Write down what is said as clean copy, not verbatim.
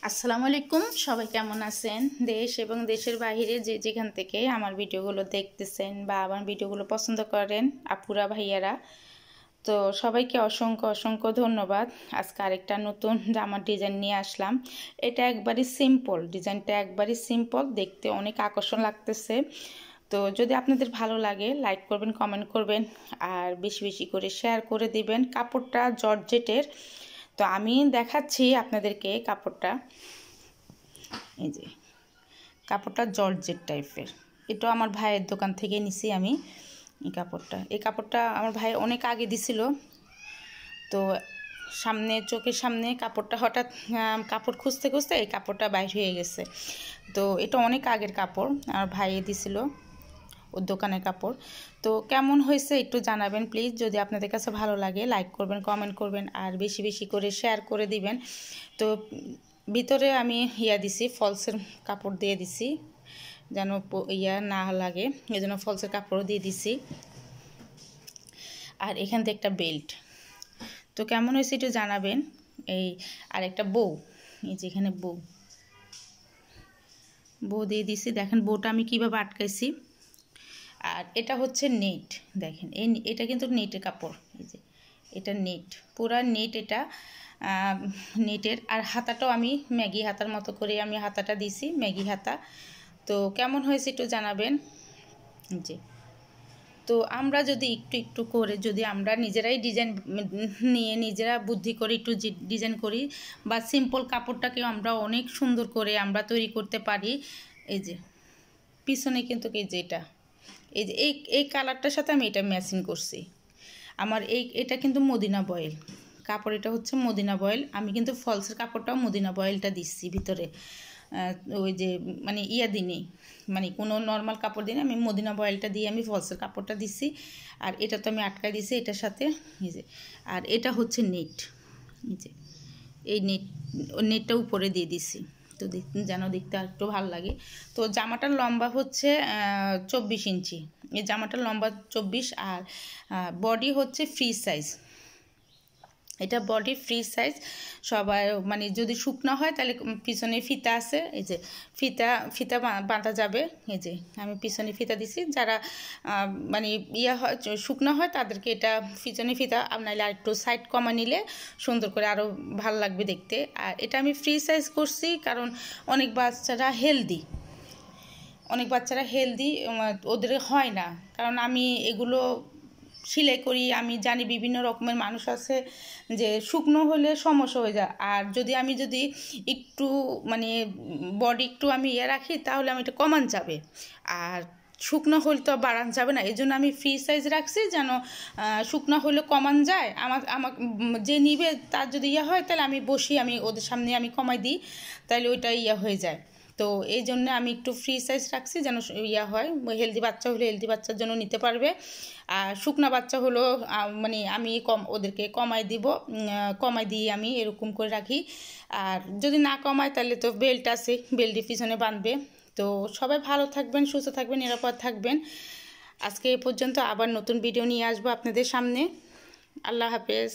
আসসালামু আলাইকুম। সবাই কেমন আছেন? দেশ এবং দেশের বাইরে যে যেখান থেকে আমার ভিডিওগুলো দেখতেছেন বা আমার ভিডিওগুলো পছন্দ করেন আপুরা ভাইয়ারা, তো সবাইকে অসংখ্য অসংখ্য ধন্যবাদ। আজকে আরেকটা নতুন জামার ডিজাইন নিয়ে আসলাম। এটা একবারই সিম্পল, ডিজাইনটা একবারই সিম্পল, দেখতে অনেক আকর্ষণ লাগতেছে। তো যদি আপনাদের ভালো লাগে লাইক করবেন, কমেন্ট করবেন আর বেশি বেশি করে শেয়ার করে দিবেন। কাপড়টা জর্জেটের। তো আমি দেখাচ্ছি আপনাদেরকে কাপড়টা। এই যে কাপড়টা জর্জেট টাইপের, এটা আমার ভাইয়ের দোকান থেকে নিছি আমি। এই কাপড়টা আমার ভাই অনেক আগে দিছিল। তো সামনে চোখের সামনে কাপড়টা হঠাৎ কাপড় খুঁজতে খুঁজতে এই কাপড়টা বাইর হয়ে গেছে। তো এটা অনেক আগের কাপড়, আমার ভাই দিছিল, ওর দোকানের কাপড়। তো কেমন হয়েছে একটু জানাবেন প্লিজ। যদি আপনাদের কাছে ভালো লাগে লাইক করবেন, কমেন্ট করবেন আর বেশি বেশি করে শেয়ার করে দিবেন। তো ভিতরে আমি দিছি, ফলসের কাপড় দিয়ে দিছি যেন না লাগে, এই জন্য ফলসের কাপড়ও দিয়ে দিছি। আর এখান থেকে একটা বেল্ট। তো কেমন হয়েছে একটু জানাবেন। এই আর একটা বউ, এই যে এখানে বউ দিয়ে দিছি। দেখেন বউটা আমি কিভাবে আটকাইছি। আর এটা হচ্ছে নেট, দেখেন এটা কিন্তু নেটের কাপড়। এই যে এটা নেট, পুরা নেট এটা, নেটের। আর হাতাটাও আমি ম্যাগি হাতার মতো করে আমি হাতাটা দিছি, ম্যাগি হাতা। তো কেমন হয়েছে একটু জানাবেন। জি, তো আমরা যদি একটু একটু করে, যদি আমরা নিজেরাই ডিজাইন নিয়ে নিজেরা বুদ্ধি করে একটু ডিজাইন করি বা সিম্পল কাপড়টাকেও আমরা অনেক সুন্দর করে আমরা তৈরি করতে পারি। এই যে পিছনে কিন্তু এই যে এই যে এই কালারটার সাথে আমি এটা ম্যাচিং করছি। আমার এটা কিন্তু মদিনা বয়েল কাপড়, এটা হচ্ছে মদিনা বয়েল। আমি কিন্তু ফলসের কাপড়টাও মদিনা বয়েলটা দিচ্ছি ভিতরে। ওই যে মানে দিনই, মানে কোনো নর্মাল কাপড় দিনে আমি মদিনা বয়েলটা দিয়ে আমি ফলসের কাপড়টা দিচ্ছি। আর এটা তো আমি আটকাই দিছি এটার সাথে। এই যে আর এটা হচ্ছে নেট, এই যে এই নেটটা উপরে দিয়ে দিছি, তো যেন দেখতে আর একটু ভালো লাগে। তো জামাটার লম্বা হচ্ছে 24 ইঞ্চি, এই জামাটার লম্বা 24। আর বডি হচ্ছে ফ্রি সাইজ, এটা বডি ফ্রি সাইজ। সবাই মানে যদি শুকনো হয় তাহলে পিছনে ফিতা আছে, এই যে ফিতা বাঁধা যাবে। এই যে আমি পিছনে ফিতা দিছি, যারা মানে হয় শুকনো হয় তাদেরকে এটা পিছনে ফিতা, নাহলে আর একটু সাইড কমা নিলে সুন্দর করে আরও ভালো লাগবে দেখতে। আর এটা আমি ফ্রি সাইজ করছি কারণ অনেক বাচ্চারা হেলদি, ওদের হয় না। কারণ আমি এগুলো সেলাই করি, আমি জানি বিভিন্ন রকমের মানুষ আছে যে শুকনো হলে সমস্যা হয়ে যায়। আর যদি একটু মানে বডি একটু আমি রাখি তাহলে আমি এটা কমান যাবে, আর শুকনো হলে তো বাড়ান যাবে না। এই জন্য আমি ফ্রি সাইজ রাখছি যেন শুকনো হলে কমান যায়। আমার যে নিবে তার যদি হয় তাহলে আমি আমি ওদের সামনে আমি কমাই দিই, তাহলে ওইটা হয়ে যায়। তো এই জন্য আমি একটু ফ্রি সাইজ রাখছি যেন হয়। হেলদি বাচ্চা হলে হেলদি বাচ্চার জন্য নিতে পারবে। আর শুকনা বাচ্চা হলো মানে আমি ওদেরকে কমাই দিয়ে আমি এরকম করে রাখি। আর যদি না কমায় তাহলে তো বেল্ট আছে, বেল্টের পিছনে বাঁধবে। তো সবাই ভালো থাকবেন, সুস্থ থাকবেন, নিরাপদ থাকবেন। আজকে এ পর্যন্ত, আবার নতুন ভিডিও নিয়ে আসবো আপনাদের সামনে। আল্লাহ হাফেজ।